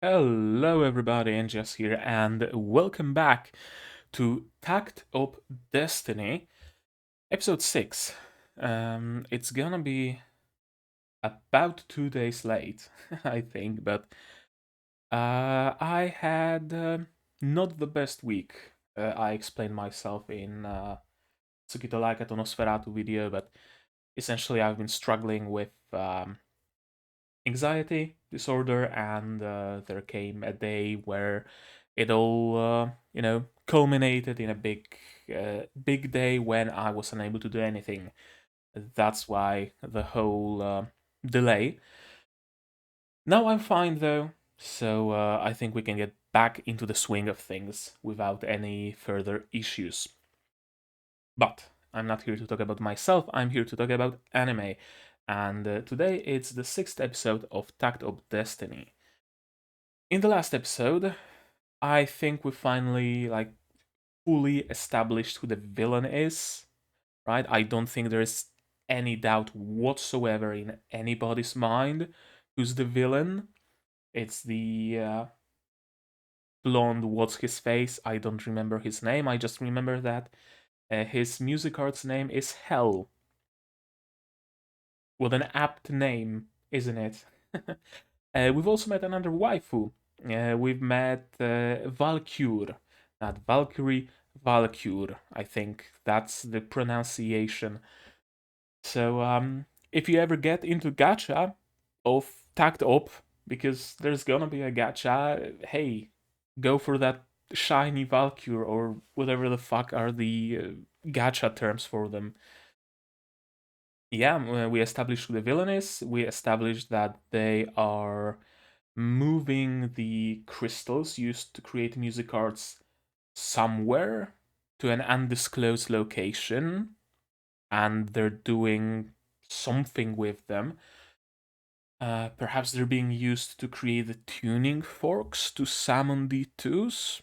Hello everybody, Angus here, and welcome back to Takt of Destiny, episode 6. It's gonna be about 2 days late, I think, but I had not the best week. I explained myself in Tsukito Laika to Nosferatu video, but essentially I've been struggling with anxiety disorder, and there came a day where it all, culminated in a big day when I was unable to do anything. That's why the whole delay. Now I'm fine though, so I think we can get back into the swing of things without any further issues. But I'm not here to talk about myself, I'm here to talk about anime. And today it's the sixth episode of Takt of Destiny. In the last episode, I think we finally fully established who the villain is, right? I don't think there's any doubt whatsoever in anybody's mind who's the villain. It's the blonde, what's his face? I don't remember his name. I just remember that his Musicart's name is Hell. What an apt name, isn't it? We've also met another waifu. We've met Valkyr, not Valkyrie, Valkyr. I think that's the pronunciation. So if you ever get into gacha of Takt Op, because there's gonna be a gacha, hey, go for that shiny Valkyr or whatever the fuck are the gacha terms for them. Yeah, we established who the villain is. We established that they are moving the crystals used to create music arts somewhere to an undisclosed location, and they're doing something with them. Perhaps they're being used to create the tuning forks to summon D2s.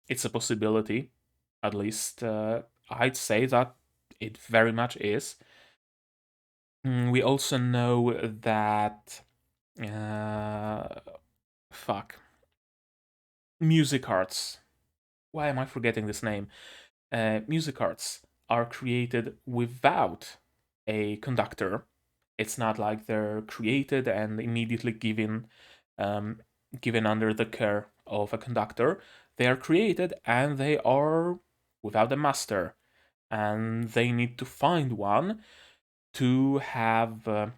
It's a possibility. At least I'd say that it very much is. We also know that. Fuck. Music arts. Why am I forgetting this name? Music arts are created without a conductor. It's not like they're created and immediately um, given under the care of a conductor. They are created and they are without a master, and they need to find one to have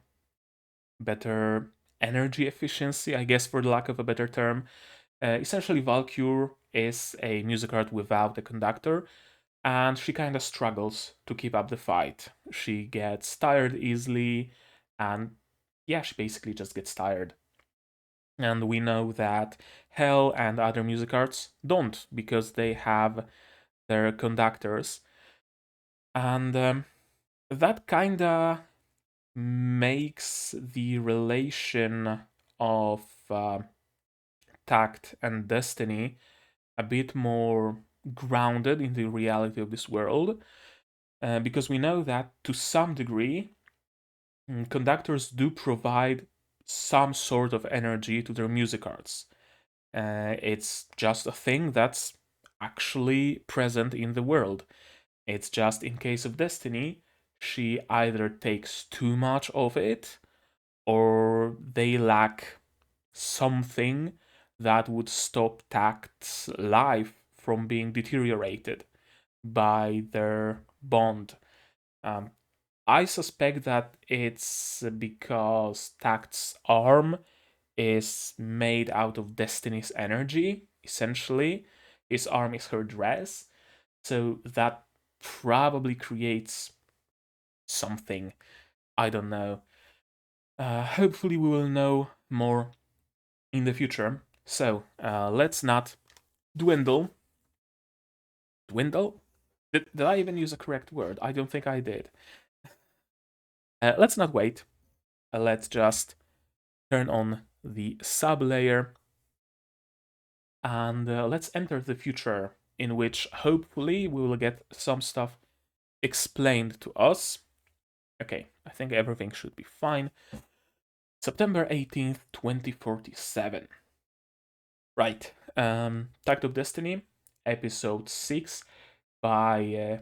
better energy efficiency, I guess, for the lack of a better term. Essentially, Valkyr is a music art without a conductor, and she kind of struggles to keep up the fight. She gets tired easily, and yeah, she basically just gets tired. And we know that Hell and other music arts don't, because they have their conductors. And that kinda makes the relation of Tact and Destiny a bit more grounded in the reality of this world, because we know that to some degree, conductors do provide some sort of energy to their music arts. It's just a thing that's actually present in the world. It's just in case of Destiny, she either takes too much of it or they lack something that would stop Tact's life from being deteriorated by their bond. Um, I suspect that it's because Tact's arm is made out of Destiny's energy, essentially. His arm is her dress, so that probably creates something. I don't know. Hopefully, we will know more in the future. So let's not dwindle. Dwindle? Did I even use a correct word? I don't think I did. Let's not wait. Let's just turn on the sub layer and let's enter the future, in which hopefully we will get some stuff explained to us. Okay, I think everything should be fine. September 18th, 2047. Right. Takt of Destiny, episode 6 by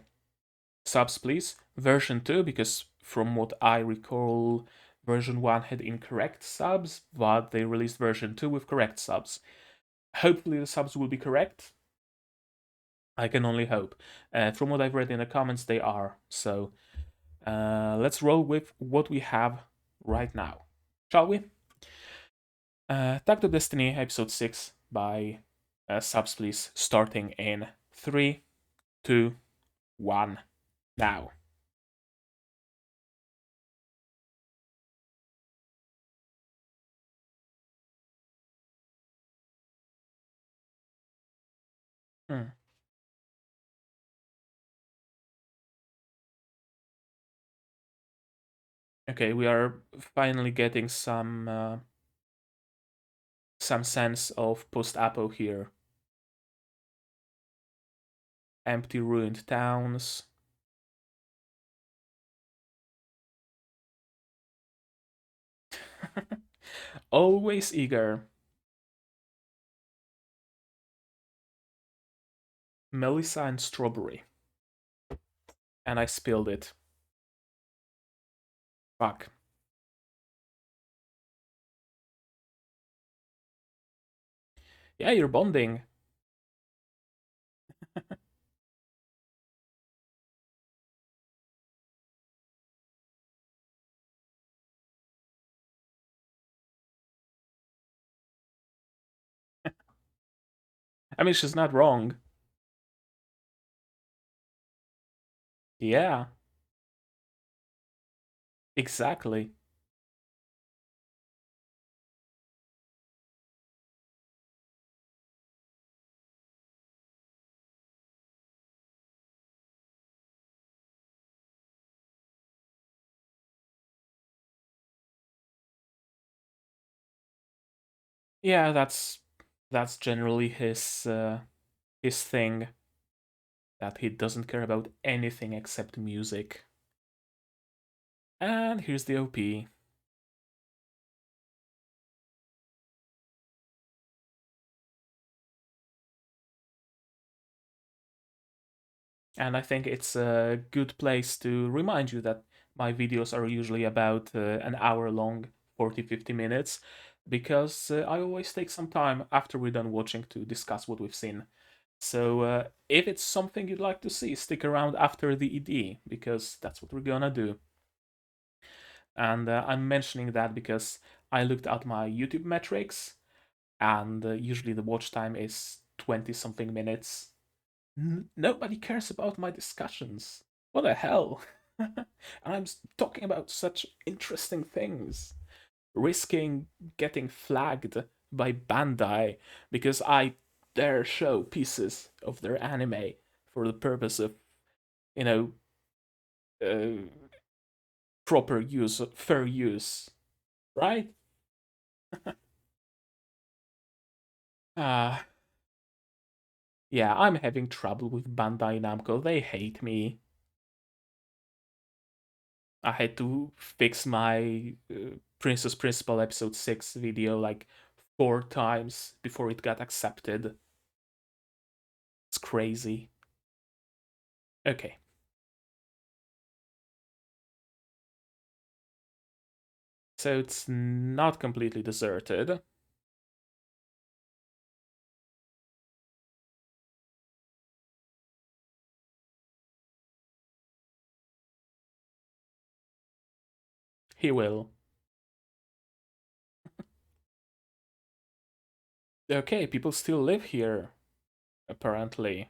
subs, please. Version 2, because from what I recall, version 1 had incorrect subs, but they released version 2 with correct subs. Hopefully, the subs will be correct. I can only hope. From what I've read in the comments, they are. So let's roll with what we have right now. Shall we? Tag of Destiny, episode 6 by subs, please. Starting in 3, 2, 1, now. Hmm. Okay, we are finally getting some sense of post-apo here. Empty, ruined towns. Always eager. Melissa and strawberry. And I spilled it. Fuck. Yeah, you're bonding. I mean, she's not wrong. Yeah, exactly. Yeah, that's generally his thing. That he doesn't care about anything except music. And here's the OP. And I think it's a good place to remind you that my videos are usually about an hour long, 40-50 minutes, because I always take some time after we're done watching to discuss what we've seen. So if it's something you'd like to see, stick around after the ED, because that's what we're gonna do. And I'm mentioning that because I looked at my YouTube metrics, and usually the watch time is 20 something minutes. Nobody cares about my discussions. What the hell? And I'm talking about such interesting things, risking getting flagged by Bandai because I dare show pieces of their anime for the purpose of, you know, uh, proper use, fair use, right? Ah, yeah, I'm having trouble with Bandai Namco. They hate me. I had to fix my Princess Principal episode 6 video like 4 times before it got accepted. It's crazy. Okay, so it's not completely deserted. He will. Okay, people still live here, apparently.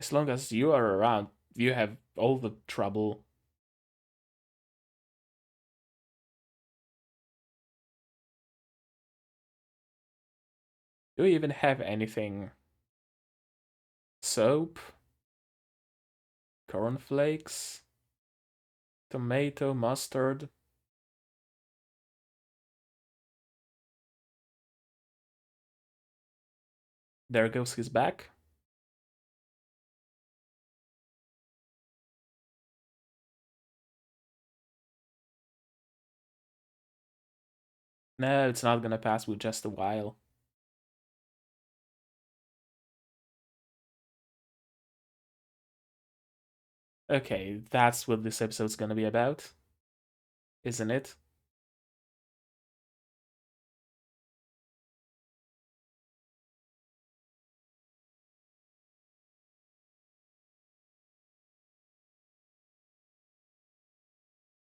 As long as you are around, you have all the trouble. Do you even have anything? Soap? Cornflakes? Tomato? Mustard? There goes his back. No, it's not gonna pass with just a while. Okay, that's what this episode's gonna be about, isn't it?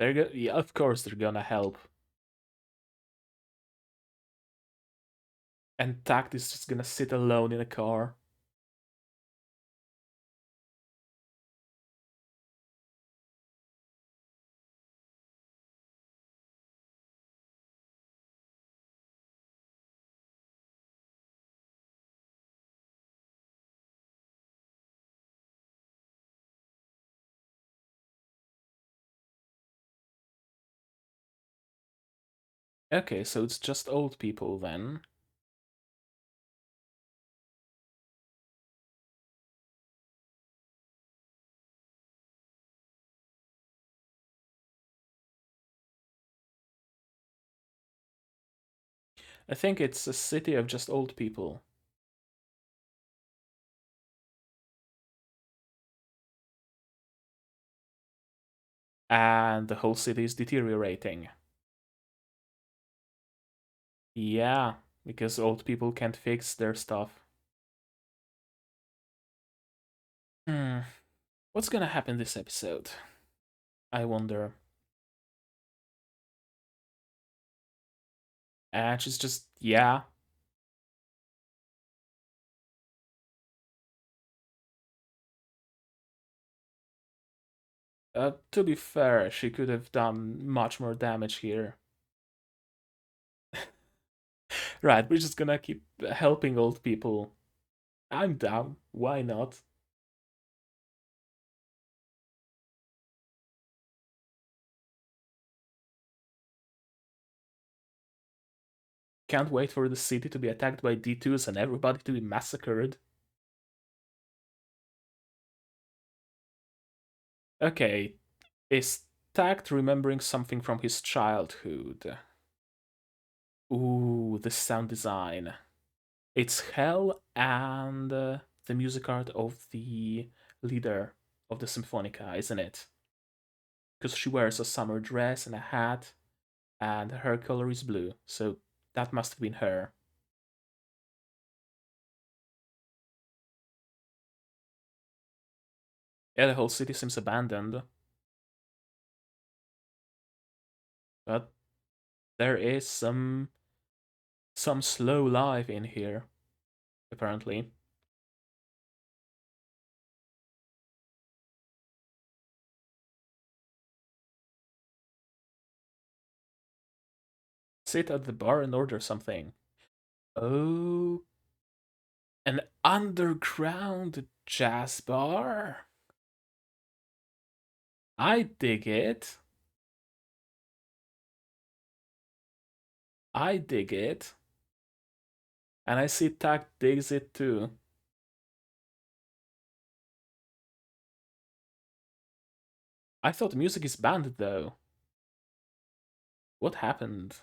Yeah, of course they're gonna help. And Takt is just gonna sit alone in a car. Okay, so it's just old people then. I think it's a city of just old people. And the whole city is deteriorating. Yeah, because old people can't fix their stuff. Hmm, what's gonna happen this episode? I wonder. And she's just, yeah. To be fair, she could have done much more damage here. Right, we're just gonna keep helping old people. I'm down. Why not? Can't wait for the city to be attacked by D2s and everybody to be massacred. Okay, is Tact remembering something from his childhood? Ooh, the sound design. It's Hell and the music art of the leader of the Symphonica, isn't it? Because she wears a summer dress and a hat, and her hair color is blue, so that must have been her. Yeah, the whole city seems abandoned, but there is some slow life in here, apparently. Sit at the bar and order something. Oh, an underground jazz bar? I dig it. I dig it. And I see Tack digs it too. I thought music is banned though. What happened?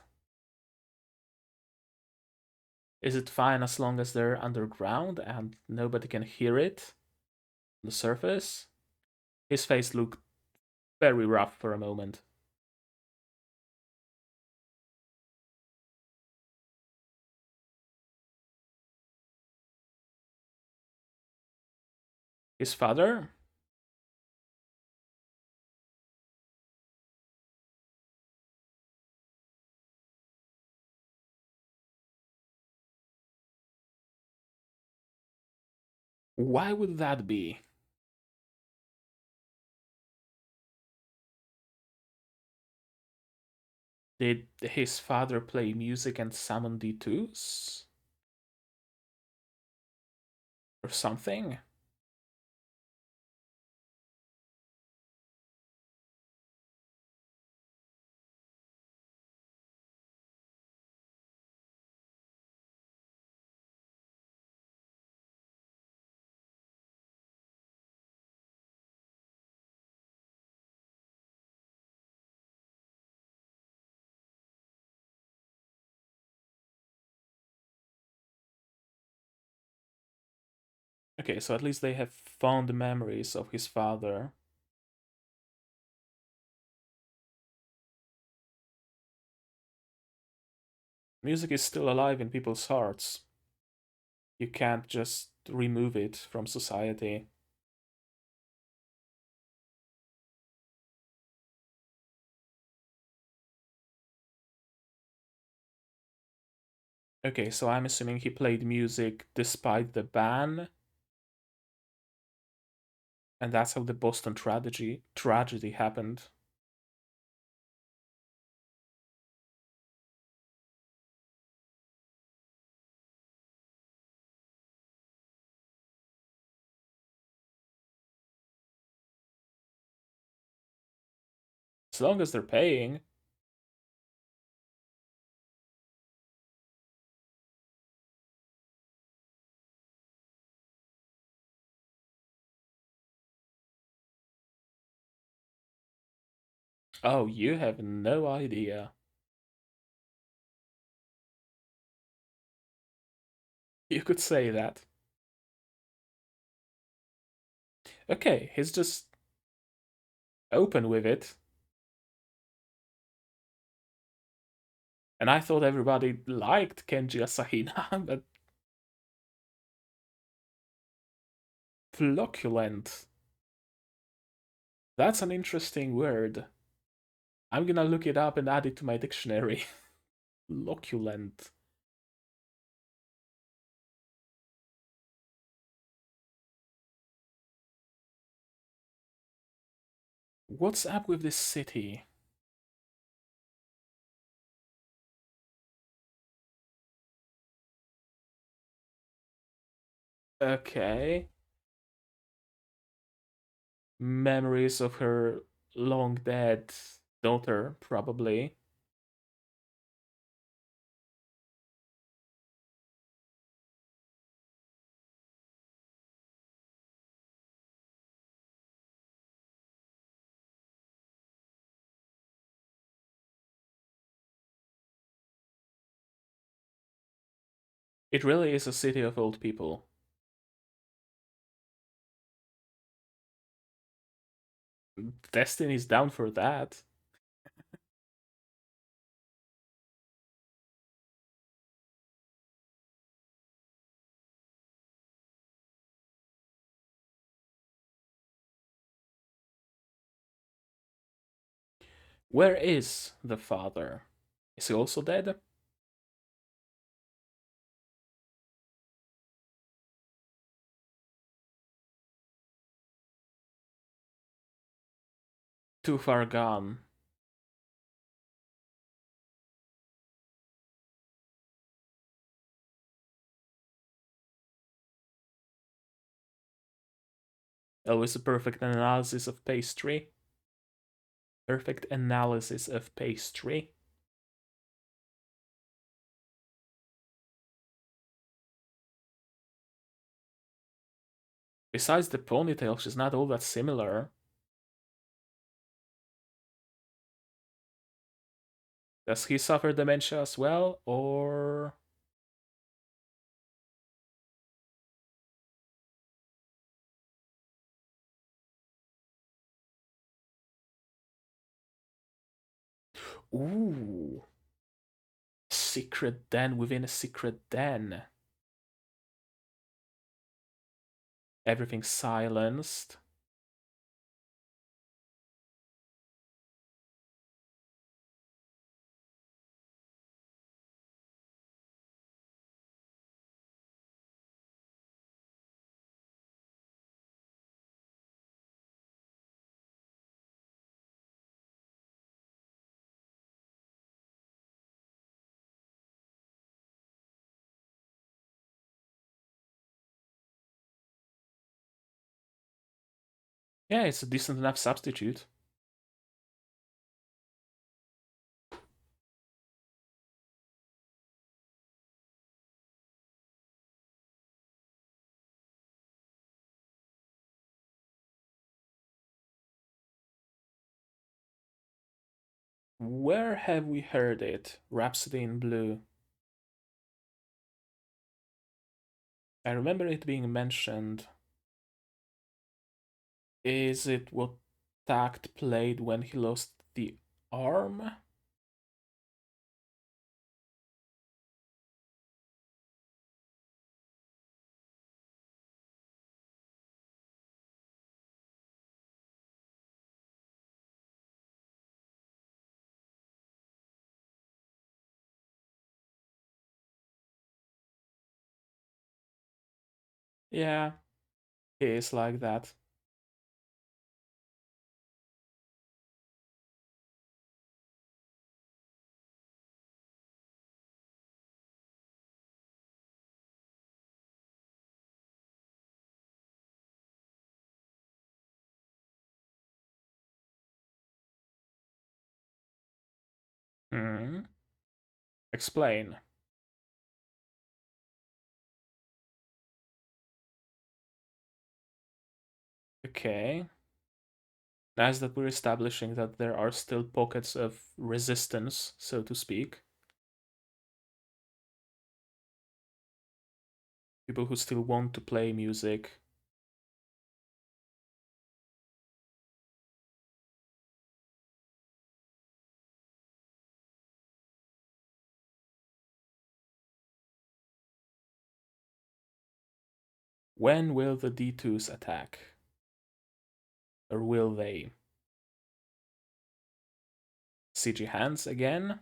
Is it fine as long as they're underground and nobody can hear it on the surface? His face looked very rough for a moment. His father? Why would that be? Did his father play music and summon D2s? Or something? Okay, so at least they have fond memories of his father. Music is still alive in people's hearts. You can't just remove it from society. Okay, so I'm assuming he played music despite the ban, and that's how the Boston tragedy happened. As long as they're paying. Oh, you have no idea. You could say that. Okay, he's just open with it. And I thought everybody liked Kenji Asahina, but flocculent. That's an interesting word. I'm gonna look it up and add it to my dictionary. Flocculent. What's up with this city? Okay. Memories of her long dead daughter, probably. It really is a city of old people. Destiny's down for that. Where is the father? Is he also dead? Too far gone. Always a perfect analysis of pastry. Perfect analysis of pastry. Besides the ponytail, she's not all that similar. Does he suffer dementia as well, or... Ooh, secret den within a secret den. Everything's silenced. Yeah, it's a decent enough substitute. Where have we heard it? Rhapsody in Blue. I remember it being mentioned. Is it what Takt played when he lost the arm? Yeah, he is like that. Hmm. Explain. Okay. Nice that we're establishing that there are still pockets of resistance, so to speak. People who still want to play music. When will the D2s attack? Or will they? CG hands again?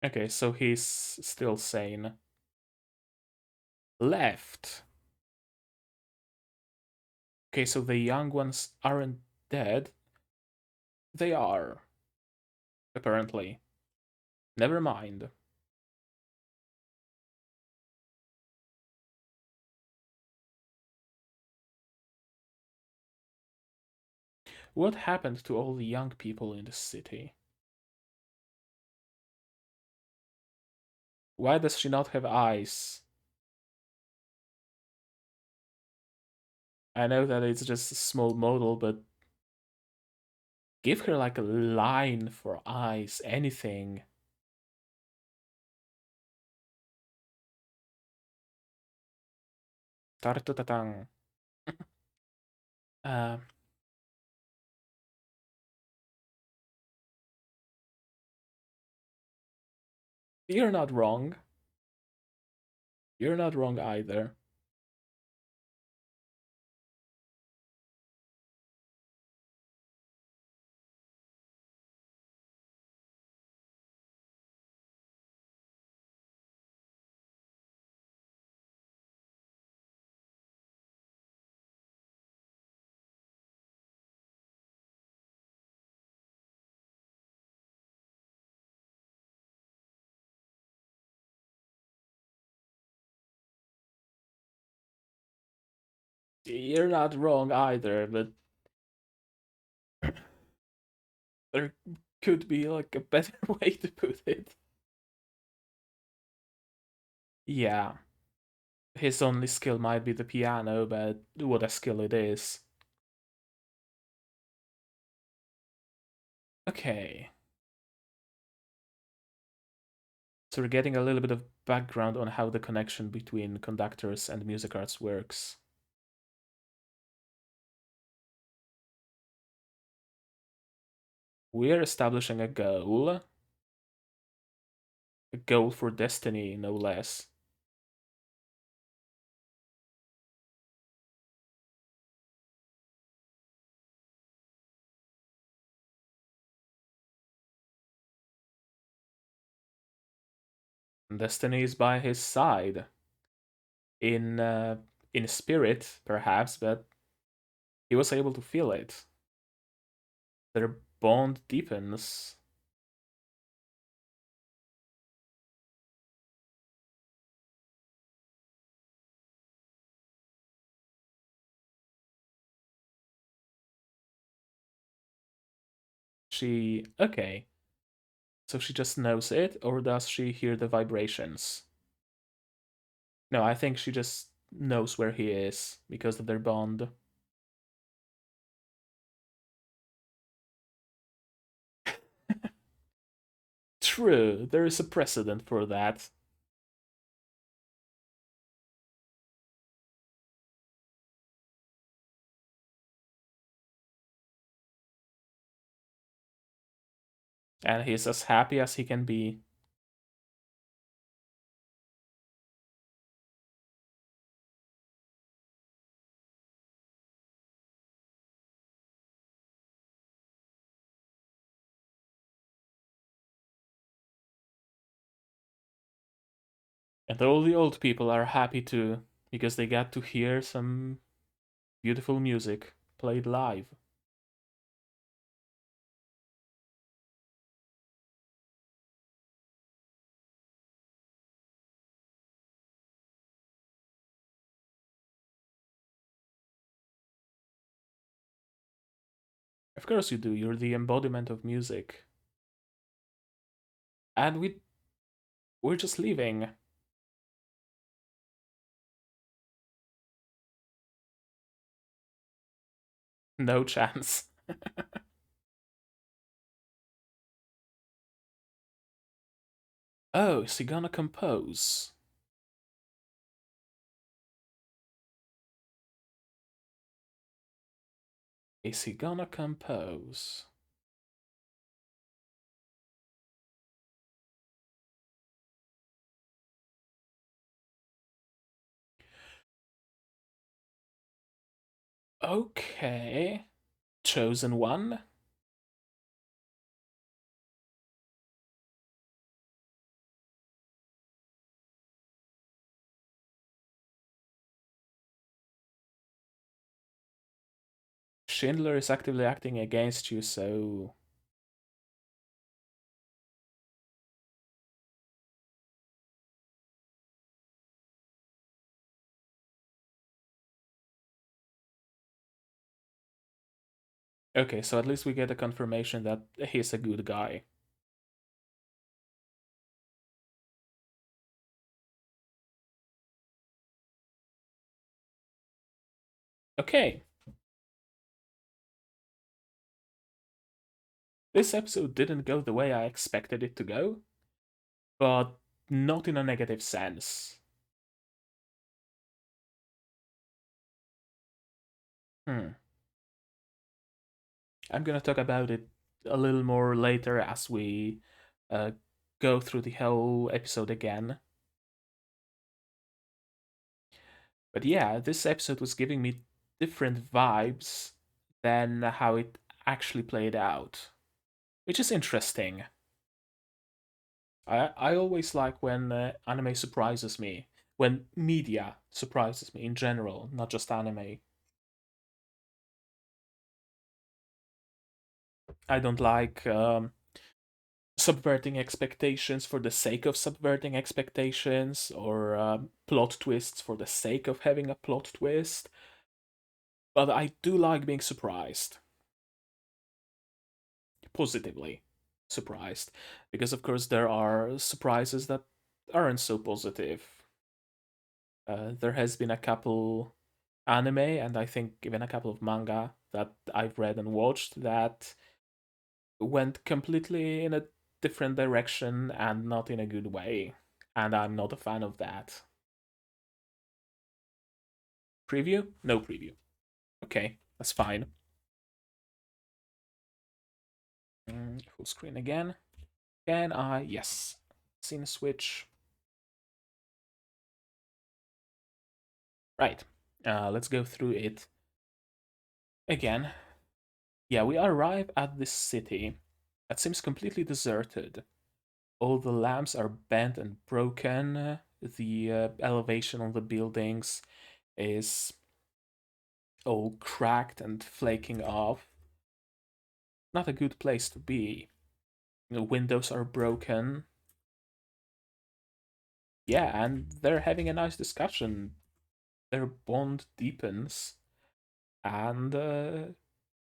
Okay, so he's still sane. Left. Okay, so the young ones aren't dead. They are, apparently. Never mind. What happened to all the young people in the city? Why does she not have eyes? I know that it's just a small model, but give her like a line for eyes, anything. Tartutatang. Uh, you're not wrong. You're not wrong either. You're not wrong either, but there could be like a better way to put it. Yeah, his only skill might be the piano, but what a skill it is. Okay, so we're getting a little bit of background on how the connection between conductors and music arts works. We're establishing a goal for destiny, no less. And destiny is by his side, in uh, in spirit, perhaps, but he was able to feel it. Their bond deepens. Okay. So she just knows it, or does she hear the vibrations? No, I think she just knows where he is because of their bond. True, there is a precedent for that. And he's as happy as he can be. And all the old people are happy too, because they got to hear some beautiful music played live. Of course you do, you're the embodiment of music. And we're just leaving. No chance. Oh, is he gonna compose? Is he gonna compose? Okay. Chosen one? Schindler is actively acting against you, so. Okay, so at least we get a confirmation that he's a good guy. Okay. This episode didn't go the way I expected it to go, but not in a negative sense. Hmm. I'm gonna talk about it a little more later as we uh, go through the whole episode again. But yeah, this episode was giving me different vibes than how it actually played out, which is interesting. I always like when anime surprises me, when media surprises me in general, not just anime. I don't like subverting expectations for the sake of subverting expectations, or plot twists for the sake of having a plot twist. But I do like being surprised, positively surprised, because of course there are surprises that aren't so positive. There has been a couple anime and I think even a couple of manga that I've read and watched that went completely in a different direction and not in a good way. And I'm not a fan of that. Preview? No preview. Okay, that's fine. Full screen again. Can I? Yes. Scene switch. Right. Let's go through it again. Yeah, we arrive at this city that seems completely deserted. All the lamps are bent and broken. The elevation on the buildings is all cracked and flaking off. Not a good place to be. The windows are broken. Yeah, and they're having a nice discussion. Their bond deepens, and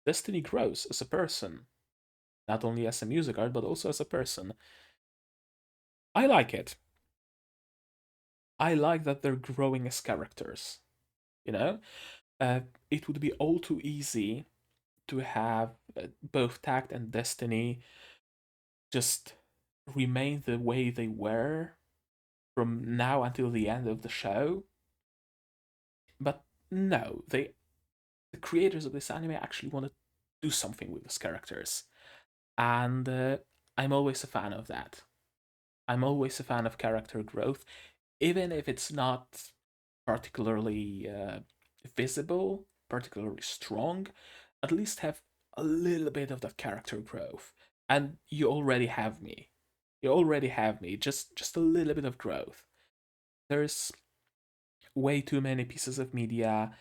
Destiny grows as a person. not only as a music art, but also as a person. I like it. I like that they're growing as characters, you know? Uh, it would be all too easy to have both Tact and Destiny just remain the way they were from now until the end of the show. But no, the creators of this anime actually want to do something with these characters, and I'm always a fan of that. I'm always a fan of character growth, even if it's not particularly visible, particularly strong. At least have a little bit of that character growth, and you already have me. You already have me. Just a little bit of growth. There's way too many pieces of media,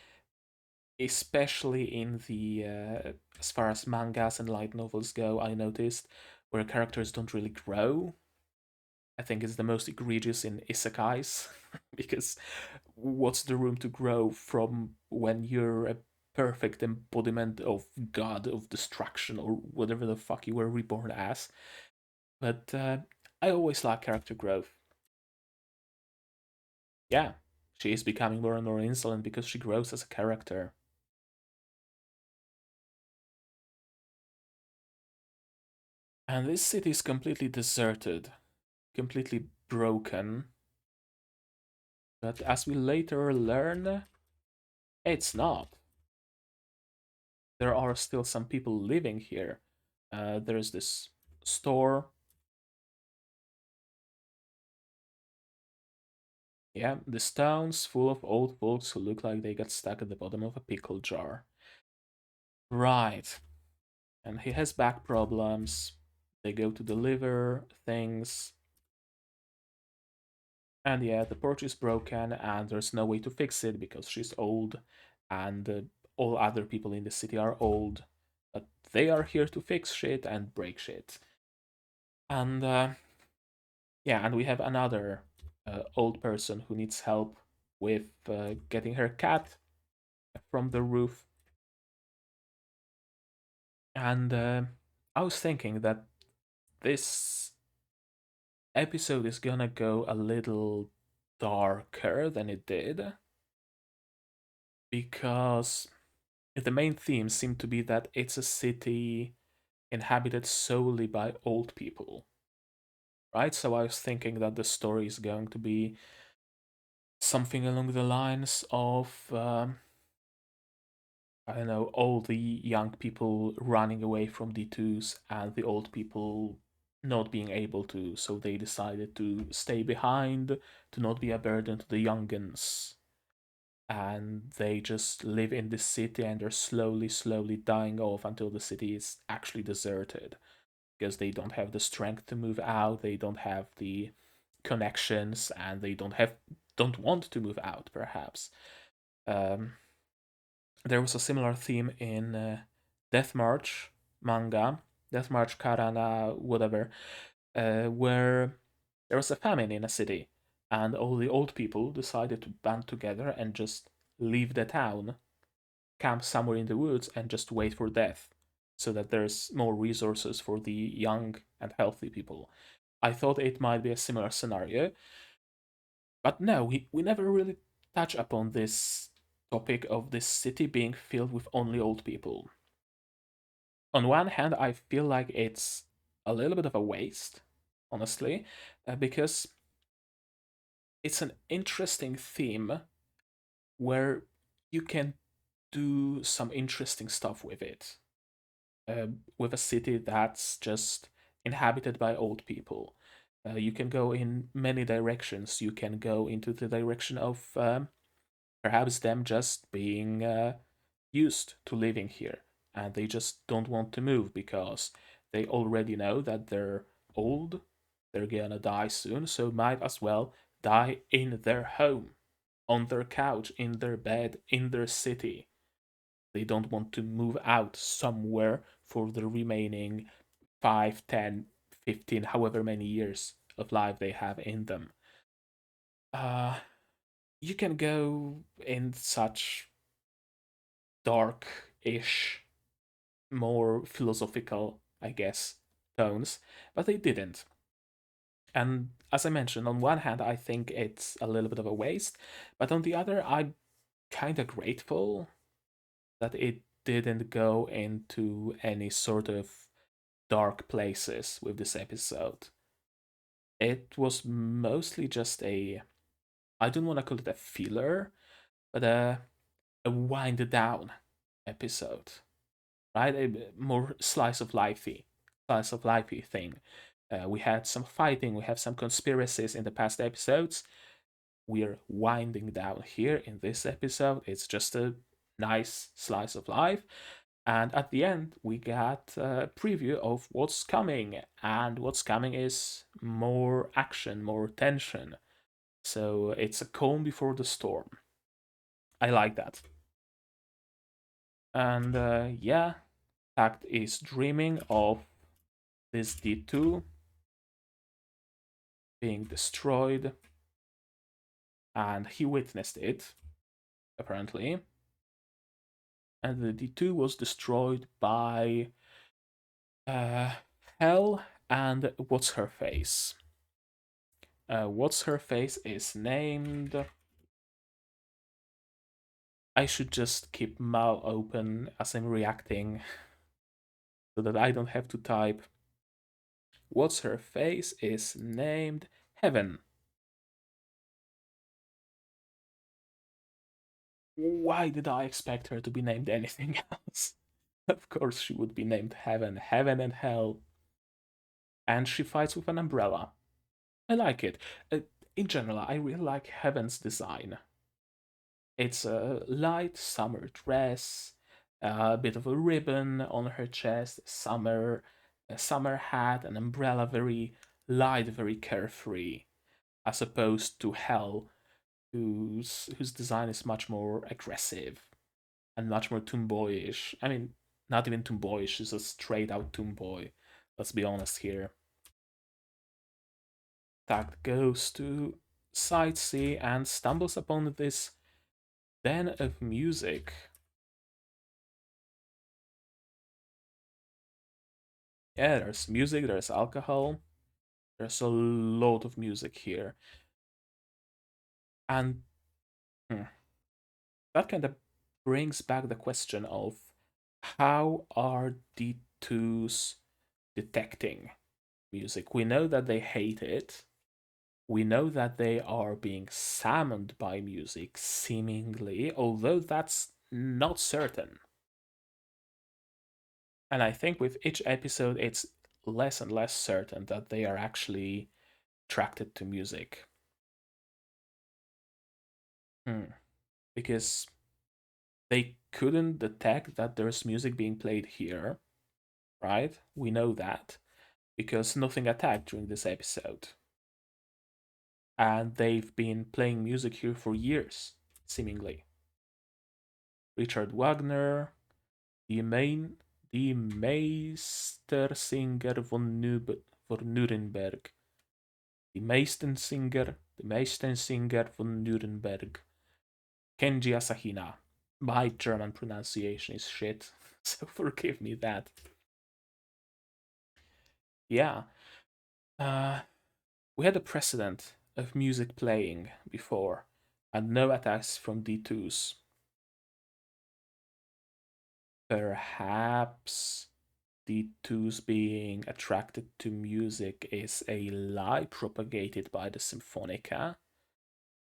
especially in the as far as mangas and light novels go. I noticed where characters don't really grow. I think it's the most egregious in isekais because what's the room to grow from when you're a perfect embodiment of God of destruction or whatever the fuck you were reborn as? But I always like character growth. Yeah, she is becoming more and more insolent because she grows as a character. And this city is completely deserted, completely broken. But as we later learn, it's not. There are still some people living here. There's this store. Yeah, this town's full of old folks who look like they got stuck at the bottom of a pickle jar. Right. And he has back problems. They go to deliver things. And yeah, the porch is broken and there's no way to fix it because she's old and all other people in the city are old. But they are here to fix shit and break shit. And yeah, and we have another old person who needs help with getting her cat from the roof. And I was thinking that this episode is gonna go a little darker than it did because the main theme seemed to be that it's a city inhabited solely by old people, right? So I was thinking that the story is going to be something along the lines of I don't know, all the young people running away from D2s and the old people not being able to, so they decided to stay behind to not be a burden to the youngins. And they just live in this city and they're slowly dying off until the city is actually deserted because they don't have the strength to move out, they don't have the connections, and they don't want to move out, perhaps. Um, there was a similar theme in Death March manga, Death March Karana, whatever, where there was a famine in a city, and all the old people decided to band together and just leave the town, camp somewhere in the woods, and just wait for death, so that there's more resources for the young and healthy people. I thought it might be a similar scenario, but no, we never really touch upon this topic of this city being filled with only old people. On one hand, I feel like it's a little bit of a waste, honestly, because it's an interesting theme where you can do some interesting stuff with it. With a city that's just inhabited by old people. You can go in many directions. You can go into the direction of perhaps them just being used to living here and they just don't want to move because they already know that they're old, they're gonna die soon, so might as well die in their home, on their couch, in their bed, in their city. They don't want to move out somewhere for the remaining 5, 10, 15, however many years of life they have in them. Uh, you can go in such dark ish, more philosophical I guess, tones, but they didn't. And as I mentioned, on one hand, I think it's a little bit of a waste, but on the other, I'm kind of grateful that it didn't go into any sort of dark places with this episode. It was mostly just a, I don't want to call it a filler, but a wind down episode, right? A more slice of lifey thing. We had some fighting, we have some conspiracies in the past episodes. We're winding down here in this episode. It's just a nice slice of life. And at the end, we got a preview of what's coming. And what's coming is more action, more tension. So it's a calm before the storm. I like that. And yeah, Takt is dreaming of this D2 being destroyed. And he witnessed it, apparently. And the D2 was destroyed by uh, Hell and What's Her Face. What's Her Face is named. I should just keep mouth open as I'm reacting so that I don't have to type. What's Her Face is named Heaven. Why did I expect her to be named anything else? Of course, she would be named Heaven, Heaven and Hell. And she fights with an umbrella. I like it. In general, I really like Heaven's design. It's a light summer dress, a bit of a ribbon on her chest, a summer hat, an umbrella, very light, very carefree, as opposed to Hell, whose design is much more aggressive and much more tomboyish. I mean, not even tomboyish; she's a straight out tomboy. Let's be honest here. Takt goes to sightsee and stumbles upon this den of music. Yeah, there's music, there's alcohol, there's a lot of music here. And hmm, that kind of brings back the question of how are D2s detecting music? We know that they hate it. We know that they are being summoned by music, seemingly, although that's not certain. And I think with each episode, it's less and less certain that they are actually attracted to music. Hmm. Because they couldn't detect that there's music being played here, right? We know that because nothing attacked during this episode. And they've been playing music here for years, seemingly. Richard Wagner, die, main, die Meistersinger von Nuremberg. Die Meistersinger von Nuremberg. Kenji Asahina. My German pronunciation is shit, so forgive me that. Yeah. Uh, we had a precedent of music playing before, and no attacks from D2s. Perhaps D2s being attracted to music is a lie propagated by the Symphonica,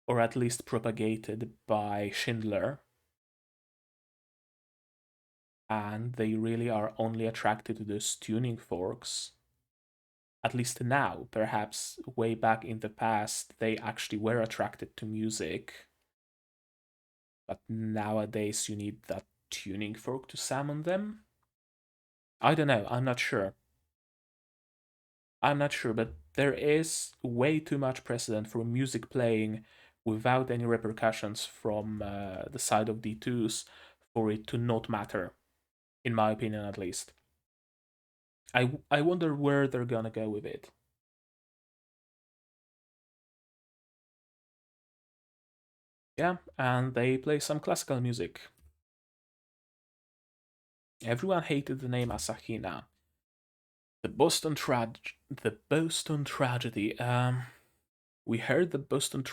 or at least propagated by Schindler, and they really are only attracted to those tuning forks. At least now, perhaps way back in the past, they actually were attracted to music, but nowadays you need that tuning fork to summon them. I don't know, I'm not sure. I'm not sure, but there is way too much precedent for music playing without any repercussions from the side of D2s for it to not matter, in my opinion at least. I wonder where they're gonna go with it. Yeah, and they play some classical music. Everyone hated the name Asahina. The Boston tragedy. We heard the Boston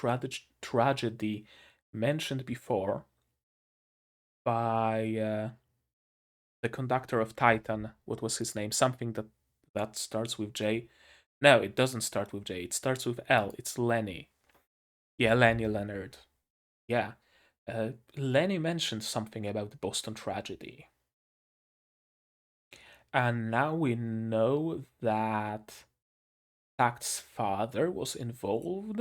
tragedy mentioned before by the conductor of Titan. What was his name? Something that starts with J. No, it doesn't start with J. It starts with L. It's Lenny. Yeah, Lenny Leonard. Yeah. Lenny mentioned something about the Boston tragedy. And now we know that Takt's father was involved.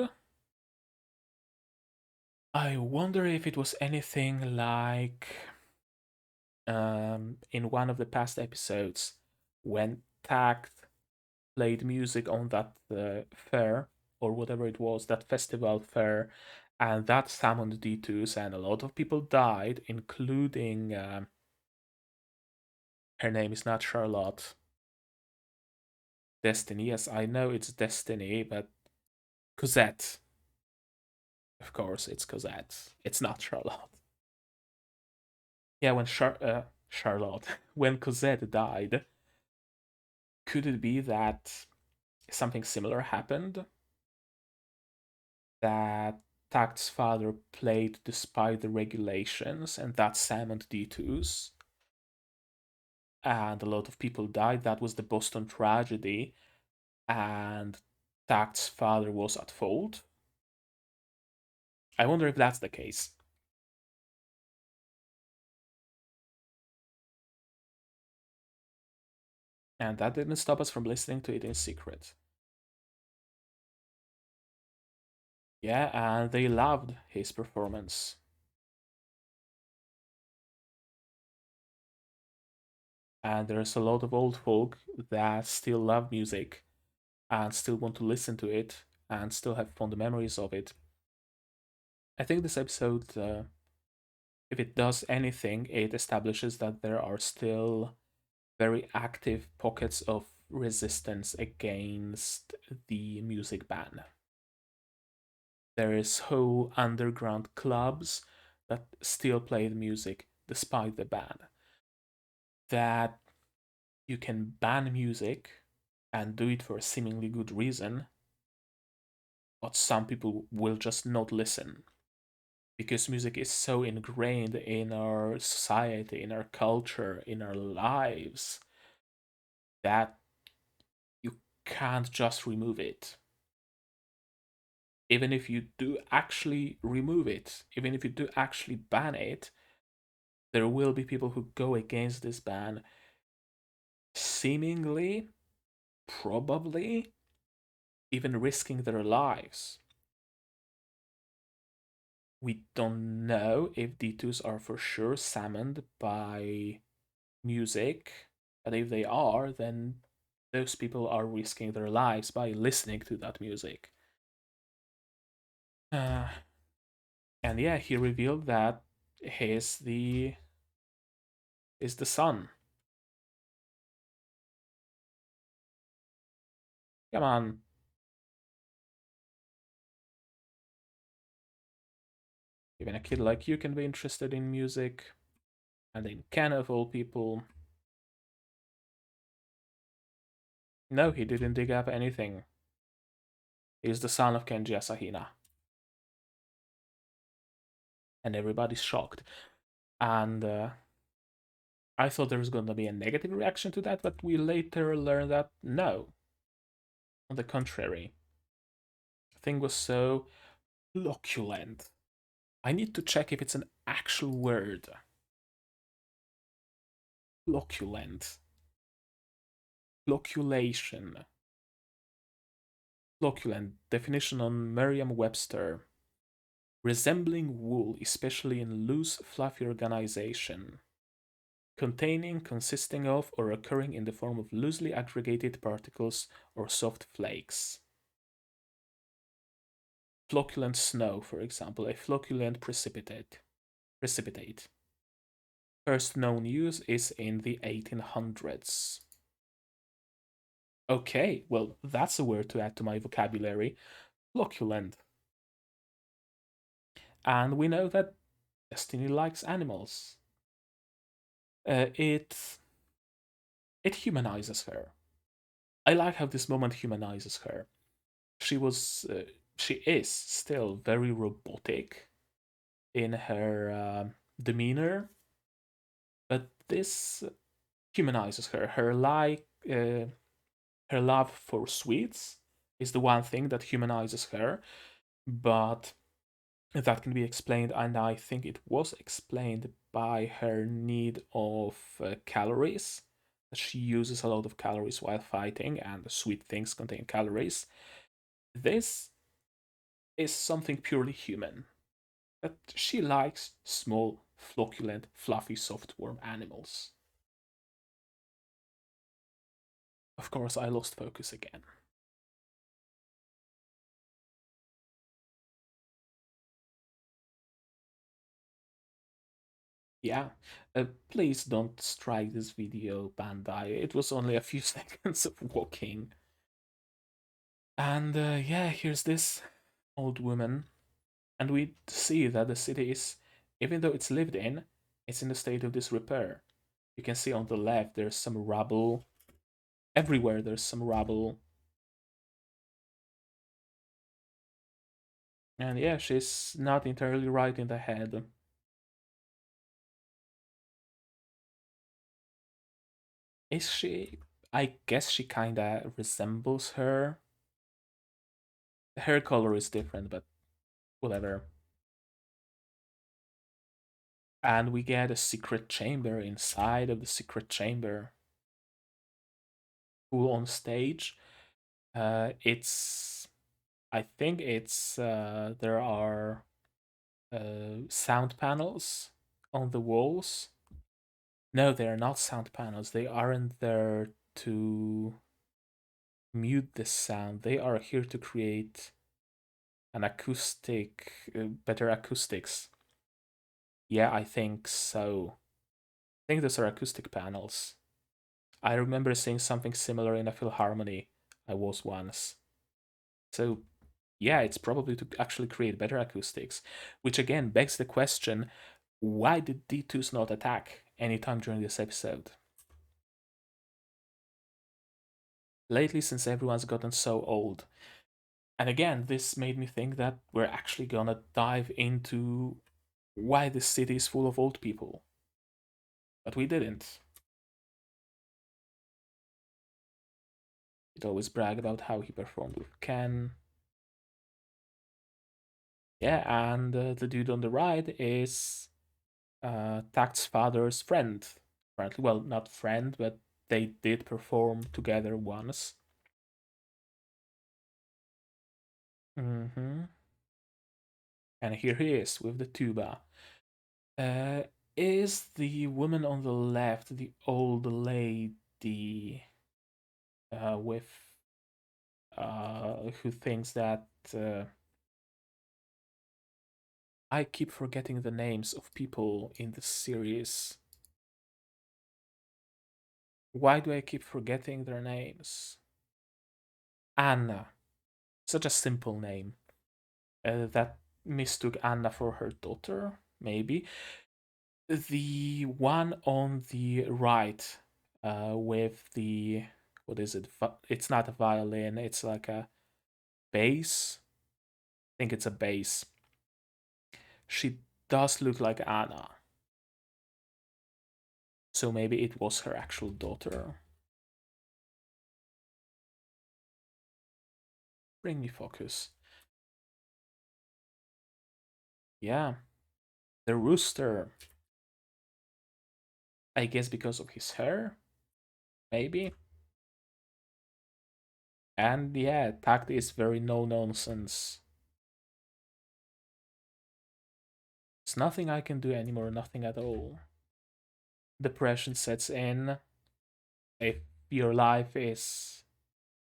I wonder if it was anything like in one of the past episodes when Takt played music on that fair or whatever it was, that festival fair, and that summoned D2s, and a lot of people died, including her name is not Charlotte. Destiny, yes, I know it's Destiny, but Cosette. Of course, it's Cosette. It's not Charlotte. Yeah, when Charlotte, when Cosette died, could it be that something similar happened? That Takt's father played despite the regulations, and that summoned D2s, and a lot of people died. That was the Boston tragedy, and Takt's father was at fault. I wonder if that's the case. And that didn't stop us from listening to it in secret. Yeah, and they loved his performance. And there's a lot of old folk that still love music and still want to listen to it and still have fond memories of it. I think this episode, if it does anything, it establishes that there are still very active pockets of resistance against the music ban. There is whole underground clubs that still play the music despite the ban. That you can ban music and do it for a seemingly good reason, but some people will just not listen because music is so ingrained in our society, in our culture, in our lives that you can't just remove it. Even if you do actually remove it, even if you do actually ban it, there will be people who go against this ban, seemingly, probably, even risking their lives. We don't know if D2s are for sure summoned by music, but if they are, then those people are risking their lives by listening to that music. Uh, and yeah, he revealed that he's the is the son. Come on, even a kid like you can be interested in music, and in Ken of all people. No, he didn't dig up anything. He's the son of Kenji Asahina. And everybody's shocked. And I thought there was going to be a negative reaction to that, but we later learned that no. On the contrary, the thing was so flocculent. I need to check if it's an actual word. Flocculent. Flocculation. Flocculent. Definition on Merriam-Webster. Resembling wool, especially in loose, fluffy organization. Containing, consisting of, or occurring in the form of loosely aggregated particles or soft flakes. Flocculent snow, for example, a flocculent precipitate. First known use is in the 1800s. Okay, well, that's a word to add to my vocabulary. Flocculent. And we know that Destiny likes animals. Uh, it it humanizes her. I like how this moment humanizes her. She was, she is still very robotic in her demeanor, but this humanizes her. Her love for sweets is the one thing that humanizes her, but that can be explained, and I think it was explained by her need of calories. She uses a lot of calories while fighting, and the sweet things contain calories. This is something purely human. That she likes small, flocculent, fluffy, soft-worm animals. Of course, I lost focus again. Yeah, please don't strike this video, Bandai. It was only a few seconds of walking. And yeah, here's this old woman. And we see that the city is, even though it's lived in, it's in a state of disrepair. You can see on the left there's some rubble. Everywhere there's some rubble. And yeah, she's not entirely right in the head. Is she? I guess she kinda resembles her. The hair color is different, but whatever. And we get a secret chamber inside of the secret chamber. Full on stage. It's I think it's there are sound panels on the walls. No, they are not sound panels. They aren't there to mute the sound. They are here to create an acoustic, better acoustics. Yeah, I think so. I think those are acoustic panels. I remember seeing something similar in a Philharmony I was once. So yeah, it's probably to actually create better acoustics, which again begs the question, why did D2s not attack anytime during this episode? Lately, since everyone's gotten so old. And again, this made me think that we're actually gonna dive into why this city is full of old people. But we didn't. He'd always brag about how he performed with Ken. Yeah, and the dude on the right is Takt's father's friend. Apparently, well, not friend, but they did perform together once. Hmm. And here he is with the tuba. Uh, is the woman on the left the old lady with who thinks that I keep forgetting the names of people in the series. Why do I keep forgetting their names? Anna. Such a simple name. That mistook Anna for her daughter, maybe. The one on the right, with the what is it? It's not a violin. It's like a bass. I think it's a bass. She does look like Anna, so maybe it was her actual daughter. Bring me focus. Yeah, the rooster. I guess because of his hair, maybe. And yeah, Takt is very no nonsense. It's nothing I can do anymore, nothing at all. Depression sets in if your life is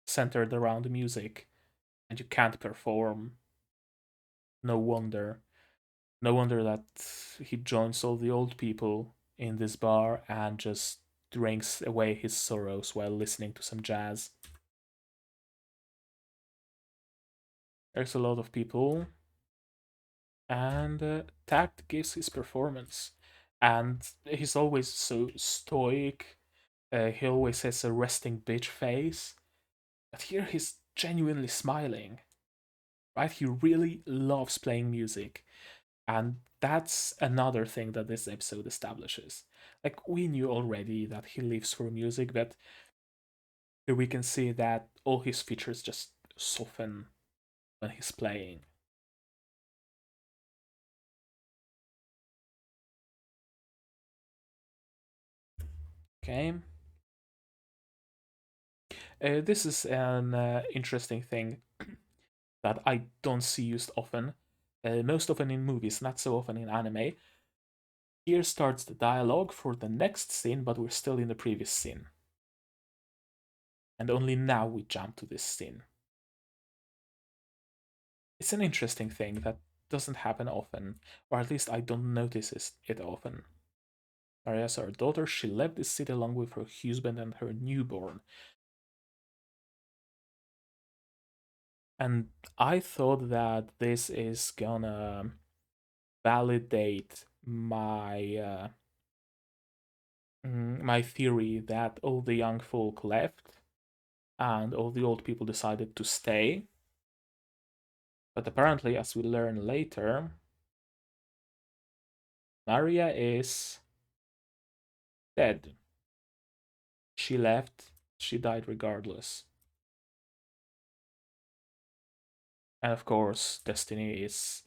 centered around music and you can't perform. No wonder. No wonder that he joins all the old people in this bar and just drinks away his sorrows while listening to some jazz. There's a lot of people, and Tact gives his performance. And he's always so stoic. He always has a resting bitch face. But here he's genuinely smiling, right? He really loves playing music. And that's another thing that this episode establishes. Like, we knew already that he lives for music, but here we can see that all his features just soften when he's playing. Okay. This is an interesting thing that I don't see used often. Most often in movies, not so often in anime. Here starts the dialogue for the next scene, but we're still in the previous scene. And only now we jump to this scene. It's an interesting thing that doesn't happen often, or at least I don't notice it often. Maria's our daughter. She left the city along with her husband and her newborn. And I thought that this is gonna validate my theory that all the young folk left and all the old people decided to stay. But apparently, as we learn later, Maria is dead. She left, she died regardless. And of course, Destiny is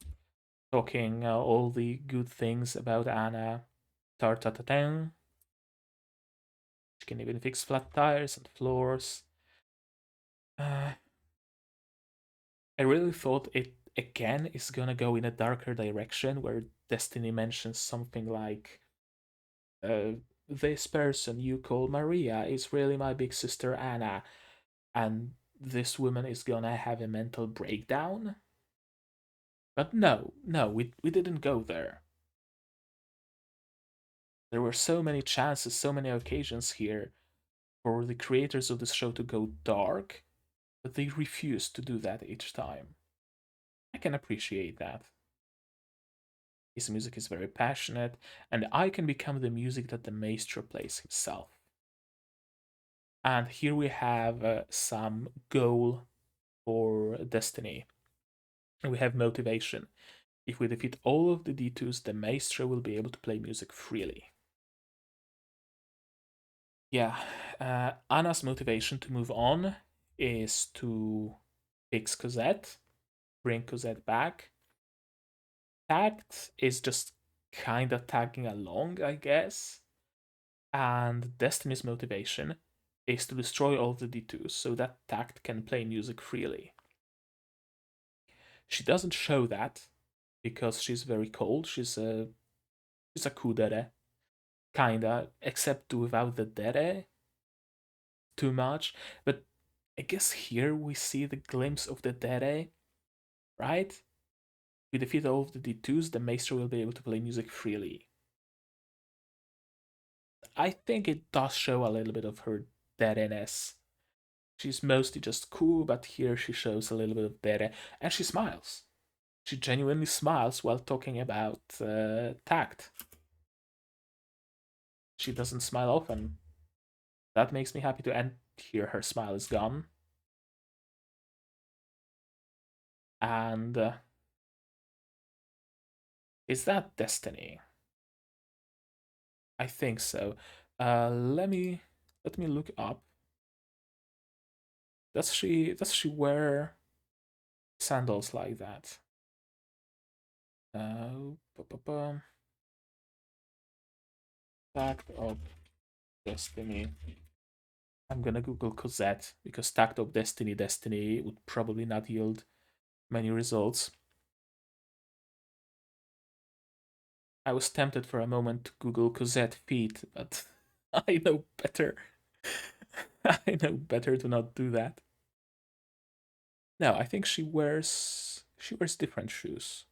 talking all the good things about Anna. Tartatatan. She can even fix flat tires and floors. Uh, I really thought it again is gonna go in a darker direction where Destiny mentions something like, uh, this person you call Maria is really my big sister Anna, and this woman is gonna have a mental breakdown. But no, no, we didn't go there. There were so many chances, so many occasions here for the creators of this show to go dark, but they refused to do that each time. I can appreciate that. His music is very passionate, and I can become the music that the maestro plays himself. And here we have some goal for Destiny. We have motivation. If we defeat all of the D2s, the maestro will be able to play music freely. Yeah, Anna's motivation to move on is to fix Cosette, bring Cosette back. Takt is just kinda tagging along, I guess. And Destiny's motivation is to destroy all the D2s so that Takt can play music freely. She doesn't show that because she's very cold. She's a kudere, kinda, except without the dere too much. But I guess here we see the glimpse of the dere, right? We defeat all of the D2s, the Maestro will be able to play music freely. I think it does show a little bit of her dere-ness. She's mostly just cool, but here she shows a little bit of dere, and she smiles. She genuinely smiles while talking about Tact. She doesn't smile often. That makes me happy to end here. Her smile is gone. And is that Destiny? I think so. Let me look up. Does she wear sandals like that? Uh, Tact of Destiny. I'm gonna Google Cosette because Tact of Destiny would probably not yield many results. I was tempted for a moment to Google Cosette feet, but I know better. I know better to not do that. No, I think she wears different shoes.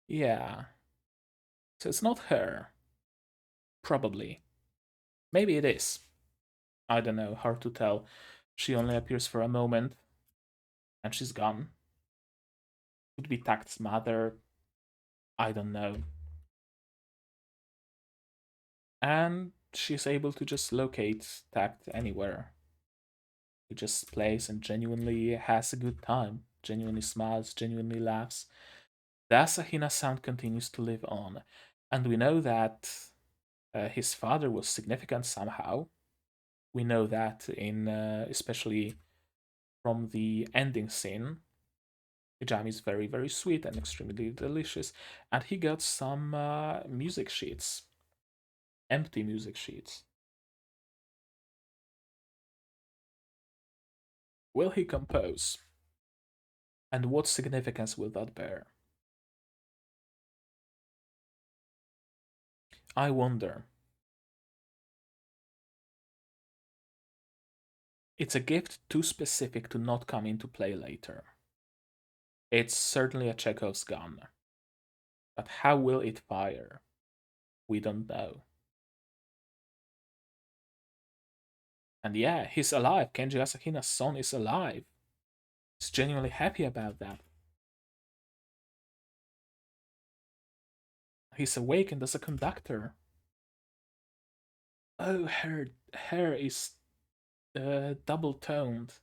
Yeah. So it's not her. Probably. Maybe it is. I don't know, hard to tell. She only appears for a moment and she's gone. Could be Tact's mother. I don't know. And she's able to just locate Takt anywhere. He just plays and genuinely has a good time, genuinely smiles, genuinely laughs. The Asahina sound continues to live on, and we know that his father was significant somehow. We know that in especially from the ending scene. The jam is very, very sweet and extremely delicious, and he got some music sheets, empty music sheets. Will he compose? And what significance will that bear? I wonder. It's a gift too specific to not come into play later. It's certainly a Chekhov's gun, but how will it fire? We don't know. And yeah, he's alive. Kenji Asahina's son is alive. He's genuinely happy about that. He's awakened as a conductor. Oh, her hair is double toned.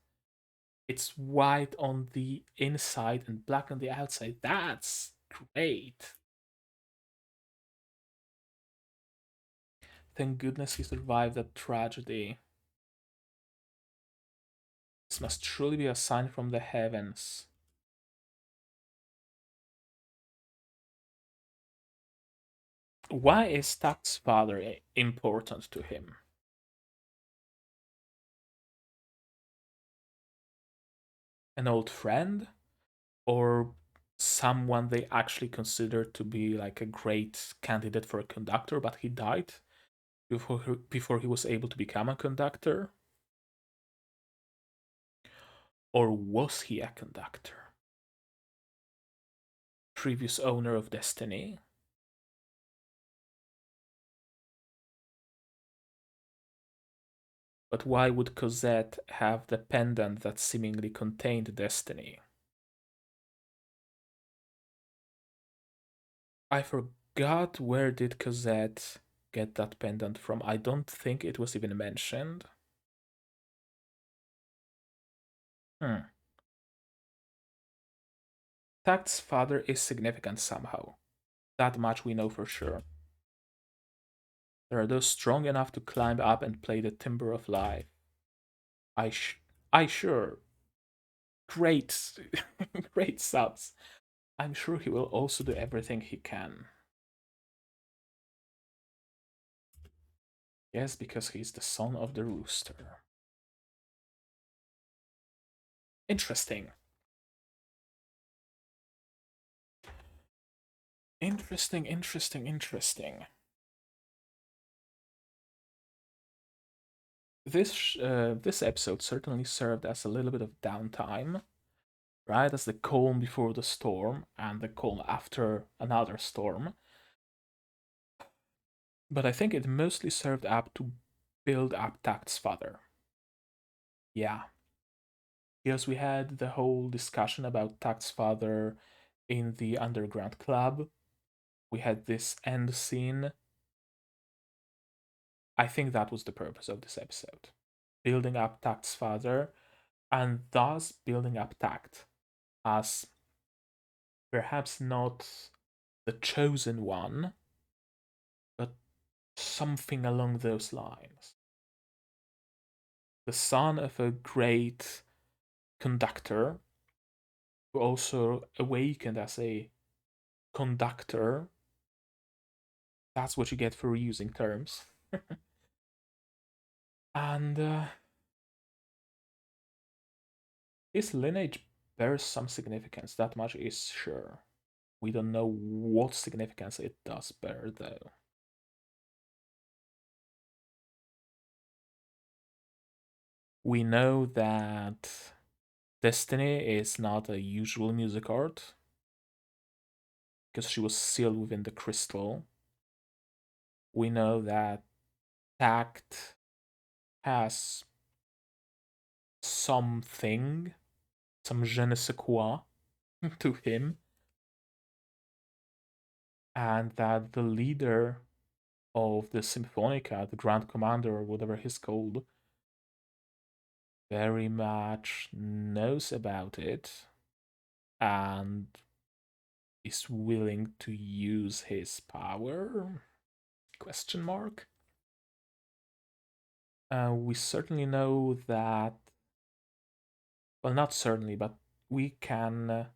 It's white on the inside and black on the outside. That's great. Thank goodness he survived that tragedy. This must truly be a sign from the heavens. Why is Takt's father important to him? An old friend? Or someone they actually considered to be like a great candidate for a conductor, but he died before he was able to become a conductor? Or was he a conductor? Previous owner of Destiny? But why would Cosette have the pendant that seemingly contained Destiny? I forgot where did Cosette get that pendant from. I don't think it was even mentioned. Hmm. Takt's father is significant somehow. That much we know for sure. There are those strong enough to climb up and play the timbre of life. I sh- I sure. Great, great subs. I'm sure he will also do everything he can. Yes, because he's the son of the rooster. Interesting. Interesting, interesting, interesting. This episode certainly served as a little bit of downtime, right? As the calm before the storm and the calm after another storm. But I think it mostly served up to build up Takt's father. Yeah, because we had the whole discussion about Takt's father in the underground club. We had this end scene. I think that was the purpose of this episode. Building up Takt's father and thus building up Takt as perhaps not the chosen one, but something along those lines. The son of a great conductor who also awakened as a conductor. That's what you get for reusing terms. And his lineage bears some significance, that much is sure. We don't know what significance it does bear, though. We know that Destiny is not a usual Musicart because she was sealed within the crystal. We know that Tact has something, some je ne sais quoi to him, and that the leader of the Symphonica, the Grand Commander, or whatever he's called, very much knows about it and is willing to use his power? Question mark. We certainly know that, well, not certainly, but we can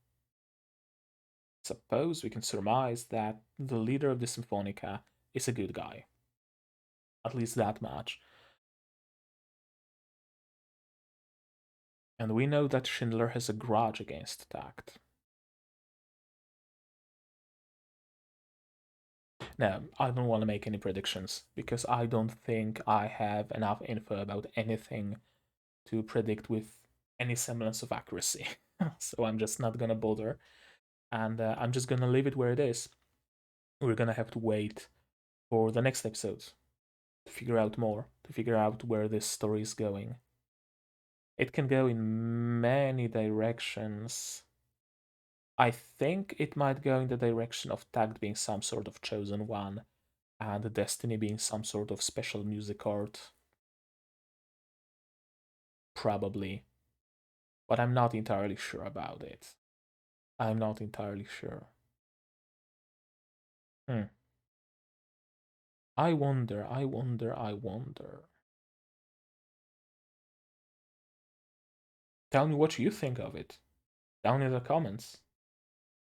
suppose, we can surmise that the leader of the Symphonica is a good guy. At least that much. And we know that Schindler has a grudge against Takt. Now, I don't want to make any predictions because I don't think I have enough info about anything to predict with any semblance of accuracy. So I'm just not gonna bother, and I'm just gonna leave it where it is. We're gonna have to wait for the next episode to figure out more, to figure out where this story is going. It can go in many directions. I think it might go in the direction of Takt being some sort of chosen one, and Destiny being some sort of special Musicart. Probably. But I'm not entirely sure about it. I'm not entirely sure. Hmm. I wonder, I wonder, I wonder. Tell me what you think of it down in the comments.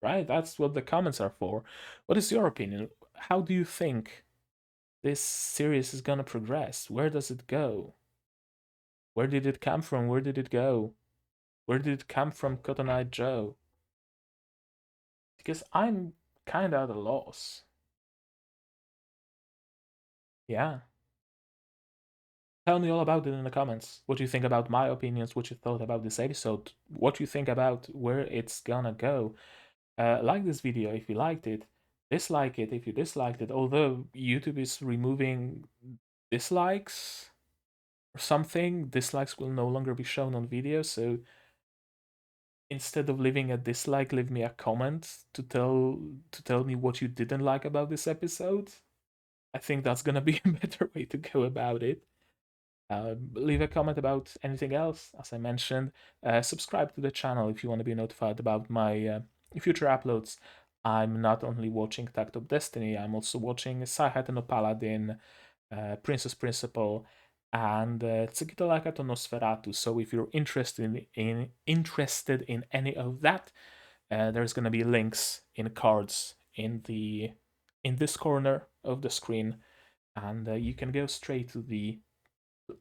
Right? That's what the comments are for. What is your opinion? How do you think this series is gonna progress? Where does it go? Where did it come from? Where did it go? Where did it come from, Cotton Eye Joe? Because I'm kinda at a loss. Yeah. Tell me all about it in the comments. What you think about my opinions, what you thought about this episode, what you think about where it's gonna go. Like this video if you liked it, dislike it if you disliked it, although YouTube is removing dislikes or something. Dislikes will no longer be shown on video, so instead of leaving a dislike, leave me a comment to tell me what you didn't like about this episode. I think that's gonna be a better way to go about it. Leave a comment about anything else, as I mentioned. Subscribe to the channel if you want to be notified about my future uploads. I'm not only watching Takt of Destiny, I'm also watching Asahina no Paladin, Princess Principal, and Tsukito Lakato no Sferatu. So if you're interested in any of that, there's gonna be links in cards in this corner of the screen, and you can go straight to the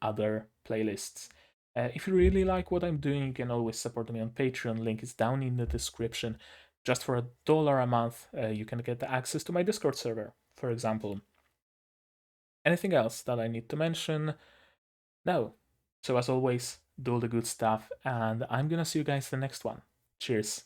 other playlists. If you really like what I'm doing, you can always support me on Patreon. Link is down in the description. Just for $1 a month, you can get access to my Discord server, for example. Anything else that I need to mention? No. So as always, do all the good stuff, and I'm gonna see you guys in the next one. Cheers.